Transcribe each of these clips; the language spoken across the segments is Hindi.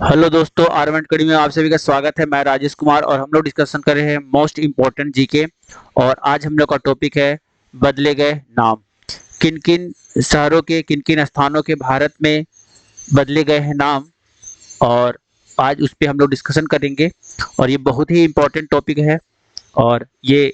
हेलो दोस्तों, आर्यमन अकेडमी में आप सभी का स्वागत है। मैं राजेश कुमार और हम लोग डिस्कशन कर रहे हैं मोस्ट इम्पोर्टेंट जीके। और आज हम लोग का टॉपिक है बदले गए नाम। किन किन शहरों के, किन किन स्थानों के भारत में बदले गए हैं नाम, और आज उस पर हम लोग डिस्कशन करेंगे। और ये बहुत ही इम्पोर्टेंट टॉपिक है और ये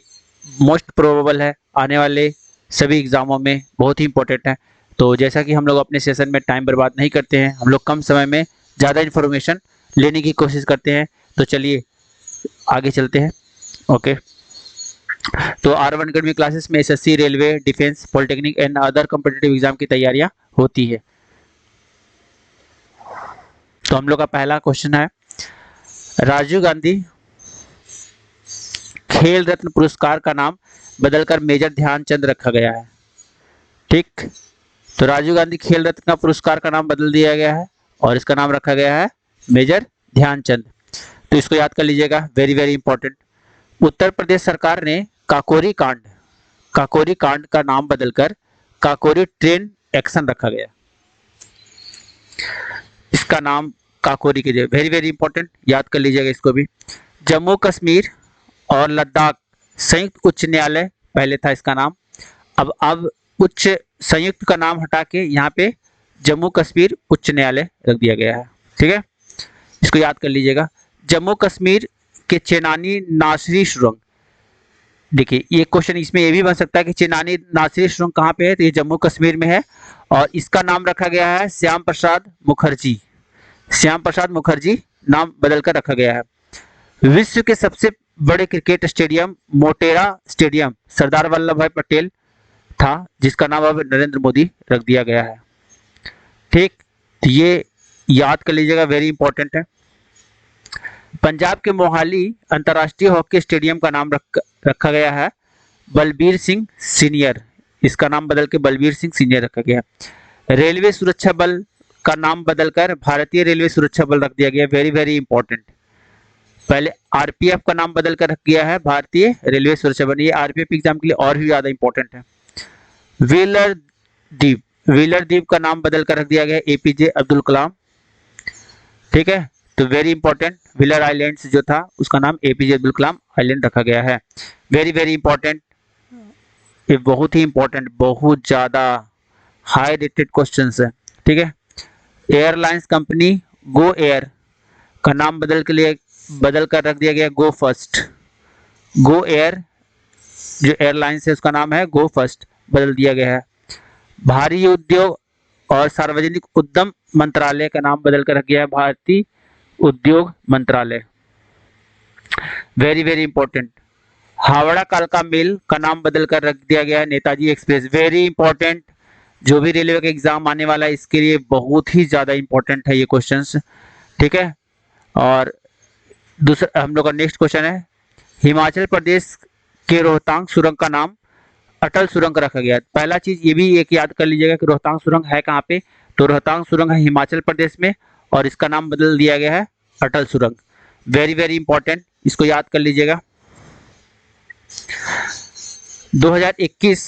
मोस्ट प्रोबेबल है आने वाले सभी एग्जामों में बहुत ही इम्पोर्टेंट है। तो जैसा कि हम लोग अपने सेशन में टाइम बर्बाद नहीं करते हैं, हम लोग कम समय में ज़्यादा इन्फॉर्मेशन लेने की कोशिश करते हैं। तो चलिए आगे चलते हैं। ओके, तो आर1 अकेडमी क्लासेस में SSC, railway, defence, polytechnic and other competitive exam की तैयारियां होती है। तो हम लोग का पहला क्वेश्चन है, राजीव गांधी खेल रत्न पुरस्कार का नाम बदलकर मेजर ध्यानचंद रखा गया है। ठीक, तो राजीव गांधी खेल रत्न का पुरस्कार का नाम बदल दिया गया है और इसका नाम रखा गया है मेजर ध्यानचंद। तो इसको याद कर लीजिएगा, very very important. Uttar Pradesh सरकार ने काकोरी कांड का नाम बदलकर काकोरी ट्रेन एक्शन रखा गया। इसका नाम काकोरी के लिए वेरी वेरी इंपॉर्टेंट, याद कर लीजिएगा इसको भी। जम्मू कश्मीर और लद्दाख संयुक्त उच्च न्यायालय पहले था इसका नाम, अब उच्च संयुक्त का नाम हटा के यहाँ पे जम्मू कश्मीर उच्च न्यायालय रख दिया गया है। ठीक है, इसको याद कर लीजिएगा। जम्मू कश्मीर के चेनानी नासरी सुरंग, देखिए ये क्वेश्चन इसमें ये भी बन सकता है कि चेनानी नासरी सुरंग कहाँ पे है, तो ये जम्मू कश्मीर में है और इसका नाम रखा गया है श्याम प्रसाद मुखर्जी। श्याम प्रसाद मुखर्जी नाम बदलकर रखा गया है। विश्व के सबसे बड़े cricket stadium Motera stadium Sardar Vallabh भाई पटेल था, जिसका नाम अब नरेंद्र मोदी रख दिया गया है। ठीक, तो ये याद कर लीजिएगा, वेरी इंपॉर्टेंट है। पंजाब के मोहाली अंतर्राष्ट्रीय हॉकी स्टेडियम का नाम रखा गया है बलबीर सिंह सीनियर। इसका नाम बदल के बलबीर सिंह सीनियर रखा गया है। रेलवे सुरक्षा बल का नाम बदलकर भारतीय रेलवे सुरक्षा बल रख दिया गया, वेरी वेरी इंपॉर्टेंट। पहले आरपीएफ का नाम बदलकर रख गया है भारतीय रेलवे सुरक्षा बल। ये आरपीएफ एग्जाम के लिए और भी ज्यादा इंपॉर्टेंट है। व्हीलर द्वीप का नाम बदलकर रख दिया गया एपीजे अब्दुल कलाम। ठीक है, तो वेरी इंपॉर्टेंट, व्हीलर आइलैंड्स जो था उसका नाम एपीजे अब्दुल कलाम आइलैंड रखा गया है। वेरी वेरी इंपॉर्टेंट, ये बहुत ही इंपॉर्टेंट, बहुत ज्यादा हाई रेटेड क्वेश्चन है। ठीक है, एयरलाइंस कंपनी गो एयर का नाम बदल कर रख दिया गया गो फर्स्ट। गो एयर जो एयरलाइंस है उसका नाम है गो फर्स्ट, बदल दिया गया है। भारी उद्योग और सार्वजनिक उद्यम मंत्रालय का नाम बदलकर रख गया है भारतीय उद्योग मंत्रालय। Very very important. हावड़ा कालका मेल का नाम बदलकर रख दिया गया है नेताजी एक्सप्रेस। वेरी इंपॉर्टेंट, जो भी रेलवे का एग्जाम आने वाला है इसके लिए बहुत ही ज्यादा इंपॉर्टेंट है ये क्वेश्चंस। ठीक है, और दूसरा हम लोग का नेक्स्ट क्वेश्चन है, हिमाचल प्रदेश के रोहतांग सुरंग का नाम अटल सुरंग रखा गया। पहला चीज ये भी एक याद कर लीजिएगा कि रोहतांग सुरंग है कहाँ पे, तो रोहतांग सुरंग है हिमाचल प्रदेश में और इसका नाम बदल दिया गया है अटल सुरंग। वेरी वेरी इंपॉर्टेंट, इसको याद कर लीजिएगा। 2021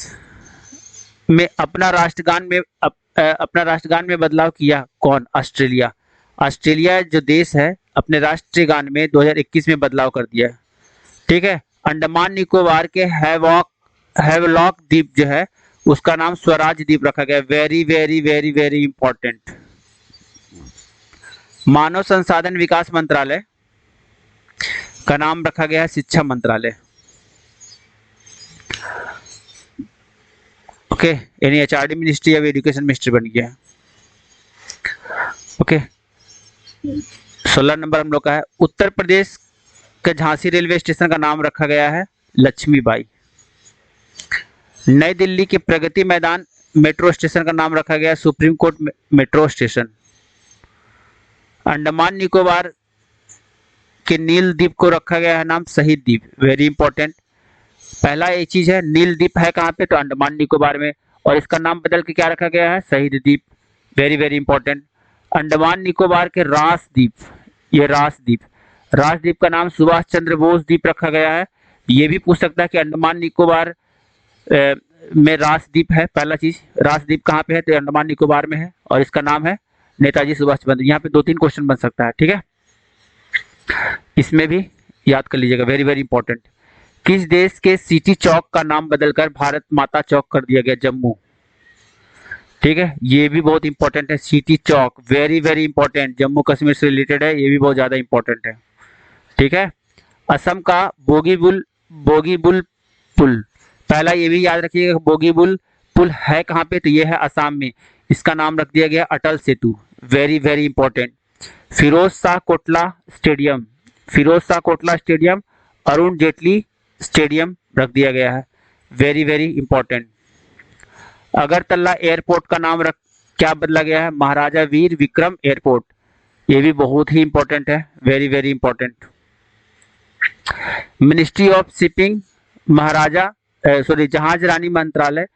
में अपना राष्ट्रगान में बदलाव किया कौन? ऑस्ट्रेलिया। ऑस्ट्रेलिया जो देश है अपने राष्ट्रीय गान में 2021 में बदलाव कर दिया। ठीक है, अंडमान निकोबार के हैवलॉक द्वीप जो है उसका नाम स्वराज द्वीप रखा गया। Very very very very important. मानव संसाधन विकास मंत्रालय का नाम रखा गया है शिक्षा मंत्रालय। ओके, यानी एचआरडी मिनिस्ट्री अब एजुकेशन मिनिस्ट्री बन गया है। ओके, 16 नंबर हम लोग का है, उत्तर प्रदेश के झांसी रेलवे स्टेशन का नाम रखा गया है लक्ष्मीबाई। नई दिल्ली के प्रगति मैदान मेट्रो स्टेशन का नाम रखा गया supreme court metro station. Andaman Nicobar के नील द्वीप को रखा गया है नाम शहीद द्वीप। वेरी इंपॉर्टेंट, पहला ये चीज है, नील द्वीप है कहाँ पे, तो अंडमान निकोबार में, और इसका नाम बदल के क्या रखा गया है, शहीद द्वीप। Very very important. Andaman Nicobar के रास द्वीप, ये रास द्वीप का नाम सुभाष चंद्र बोस द्वीप रखा गया है। ये भी पूछ सकता है कि अंडमान निकोबार में रास द्वीप है। पहला चीज, रास द्वीप कहाँ पे है, तो अंडमान निकोबार में है और इसका नाम है नेताजी सुभाष चंद्र। यहाँ पे 2-3 क्वेश्चन बन सकता है, ठीक है, इसमें भी याद कर लीजिएगा, वेरी वेरी इंपॉर्टेंट। किस देश के सिटी चौक का नाम बदलकर भारत माता चौक कर दिया गया? जम्मू, ठीक है, ये भी बहुत इंपॉर्टेंट है। City Chowk very very important, Jammu Kashmir से रिलेटेड है, ये भी बहुत ज्यादा इंपॉर्टेंट है, ठीक है। असम का बोगीबुल बोगीबुल पुल, पहला ये भी याद रखिएगा, बोगीबुल पुल है कहाँ पे? तो ये है असम में, इसका नाम रख दिया गया Atal Setu, very very important. Feroz Shah Kotla stadium, Feroz Shah Kotla stadium Arun Jaitley stadium रख दिया गया है, very very important. Agartala airport का नाम रख क्या बदला गया है? महाराजा वीर विक्रम एयरपोर्ट, ये भी बहुत ही इंपॉर्टेंट है, very very important. Ministry of shipping Maharaja sorry जहाज रानी मंत्रालय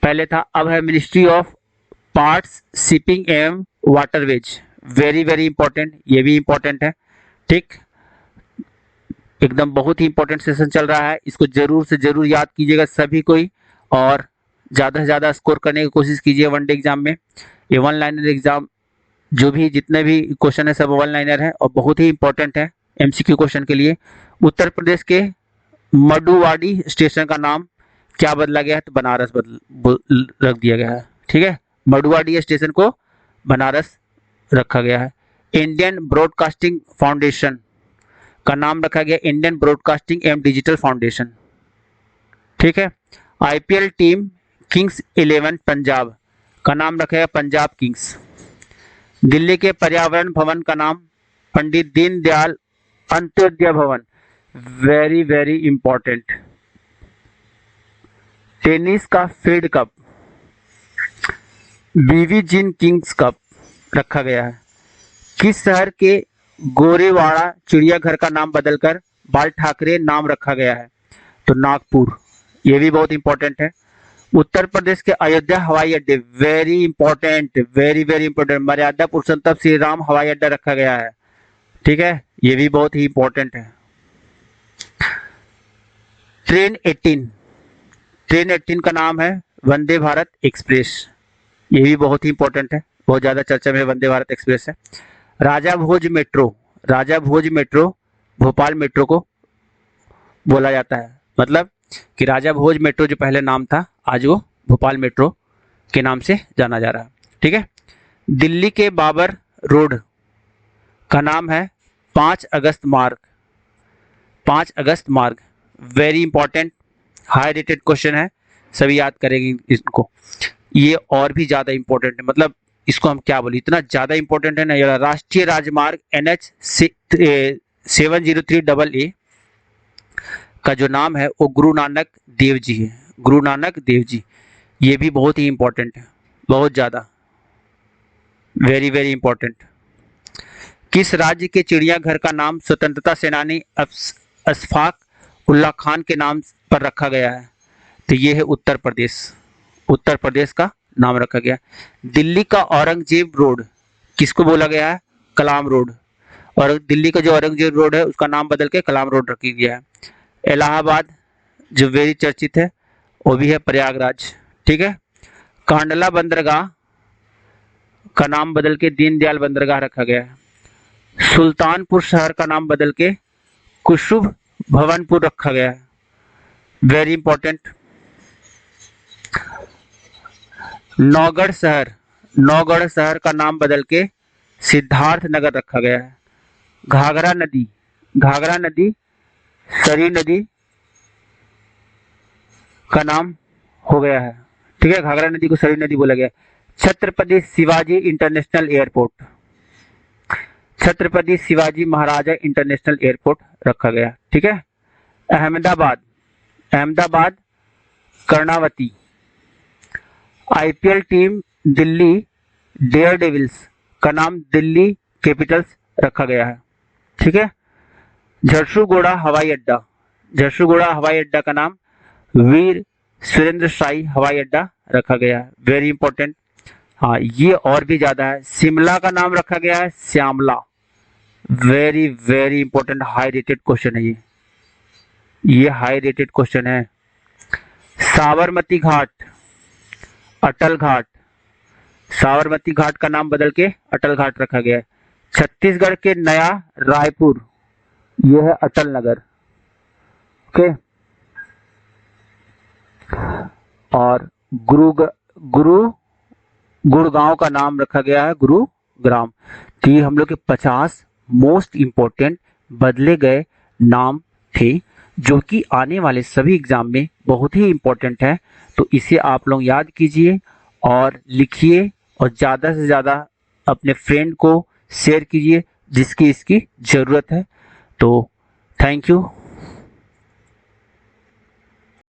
पहले था, अब है मिनिस्ट्री ऑफ पार्ट्स शिपिंग एवं वाटरवेज, वेरी वेरी इंपॉर्टेंट, ये भी इंपॉर्टेंट है, ठीक, एकदम बहुत ही इंपॉर्टेंट सेशन चल रहा है, इसको जरूर से जरूर याद कीजिएगा सभी कोई, और ज़्यादा से ज़्यादा स्कोर करने की कोशिश कीजिए वनडे एग्जाम में। ये वन लाइनर एग्जाम जो भी जितने भी क्वेश्चन है सब वन लाइनर है और बहुत ही इंपॉर्टेंट है एमसीक्यू क्वेश्चन के लिए। उत्तर प्रदेश के मडुवाडी स्टेशन का नाम क्या बदला गया है? तो बनारस रख दिया गया है, ठीक है, मडुवाडी स्टेशन को बनारस रखा गया है। इंडियन ब्रॉडकास्टिंग फाउंडेशन का नाम रखा गया Indian broadcasting and digital foundation, ठीक है। आईपीएल टीम किंग्स 11 पंजाब का नाम रखा गया पंजाब किंग्स। दिल्ली के पर्यावरण भवन का नाम पंडित दीनदयाल अंत्योदय भवन, वेरी वेरी इंपॉर्टेंट। टेनिस का फील्ड कप बीवी जिन किंग्स कप रखा गया है। किस शहर के गोरेवाड़ा चिड़ियाघर का नाम बदलकर बाल ठाकरे नाम रखा गया है? तो नागपुर, ये भी बहुत इंपॉर्टेंट है। उत्तर प्रदेश के अयोध्या हवाई अड्डे, very important, very very important, मर्यादा पुरुषोत्तम श्री राम हवाई अड्डा रखा गया है, ठीक है, ये भी बहुत ही इंपॉर्टेंट है। ट्रेन 18 का नाम है वंदे भारत एक्सप्रेस, ये भी बहुत ही इंपॉर्टेंट है, बहुत ज्यादा चर्चा में वंदे भारत एक्सप्रेस है। राजा भोज मेट्रो भोपाल मेट्रो को बोला जाता है, मतलब कि राजा भोज मेट्रो जो पहले नाम था आज वो भोपाल मेट्रो के नाम से जाना जा रहा है, ठीक है। दिल्ली के बाबर रोड का नाम है 5 अगस्त मार्ग, 5 अगस्त मार्ग, very important, high rated question है, सभी याद करेंगे इसको, ये और भी ज्यादा इंपॉर्टेंट है, मतलब इसको हम क्या बोले, इतना ज्यादा इंपॉर्टेंट है ना। ये राष्ट्रीय राजमार्ग NH 703AA का जो नाम है वो गुरु नानक देव जी है, गुरु नानक देव जी, ये भी बहुत ही इंपॉर्टेंट है, बहुत ज्यादा, वेरी वेरी इंपॉर्टेंट। किस राज्य के चिड़ियाघर का नाम स्वतंत्रता सेनानी अशफाक उल्लाह खान के नाम पर रखा गया है? तो ये है उत्तर प्रदेश, उत्तर प्रदेश का नाम रखा गया। दिल्ली का औरंगजेब रोड किसको बोला गया है? कलाम रोड, और दिल्ली का जो औरंगजेब रोड है उसका नाम बदल के कलाम रोड रखा गया है। इलाहाबाद जो वेरी चर्चित है वो भी है प्रयागराज, ठीक है। कांडला बंदरगाह का नाम बदल के दीनदयाल बंदरगाह रखा गया है। सुल्तानपुर शहर का नाम बदल के कुशुभ भवनपुर रखा गया है, वेरी इंपॉर्टेंट। नौगढ़ शहर का नाम बदल के सिद्धार्थ नगर रखा गया है। घाघरा नदी सरी नदी का नाम हो गया है, ठीक है, घाघरा नदी को सरी नदी बोला गया। Chhatrapati Shivaji international airport, Chhatrapati Shivaji Maharaja international airport रखा गया, ठीक है। Ahmedabad Karnavati, IPL team Delhi Daredevils का नाम दिल्ली कैपिटल्स रखा गया है, ठीक है। झरसुगुड़ा हवाई अड्डा का नाम वीर सुरेंद्र शाही हवाई अड्डा रखा गया है, वेरी इंपॉर्टेंट। हाँ, ये और भी ज्यादा है, शिमला का नाम रखा गया है Shyamala, very very important, high rated question है ये हाई रेटेड क्वेश्चन है। साबरमती घाट, अटल घाट साबरमती घाट का नाम बदल के अटल घाट रखा गया है। छत्तीसगढ़ के नया रायपुर, यह है अटल नगर। ओके। और गुरु गुड़गांव का नाम रखा गया है गुरुग्राम। तो ये हम लोग के 50 मोस्ट इंपोर्टेंट बदले गए नाम थे, जो कि आने वाले सभी एग्जाम में बहुत ही इंपॉर्टेंट है। तो इसे आप लोग याद कीजिए और लिखिए, और ज़्यादा से ज़्यादा अपने फ्रेंड को शेयर कीजिए जिसकी इसकी ज़रूरत है। तो थैंक यू।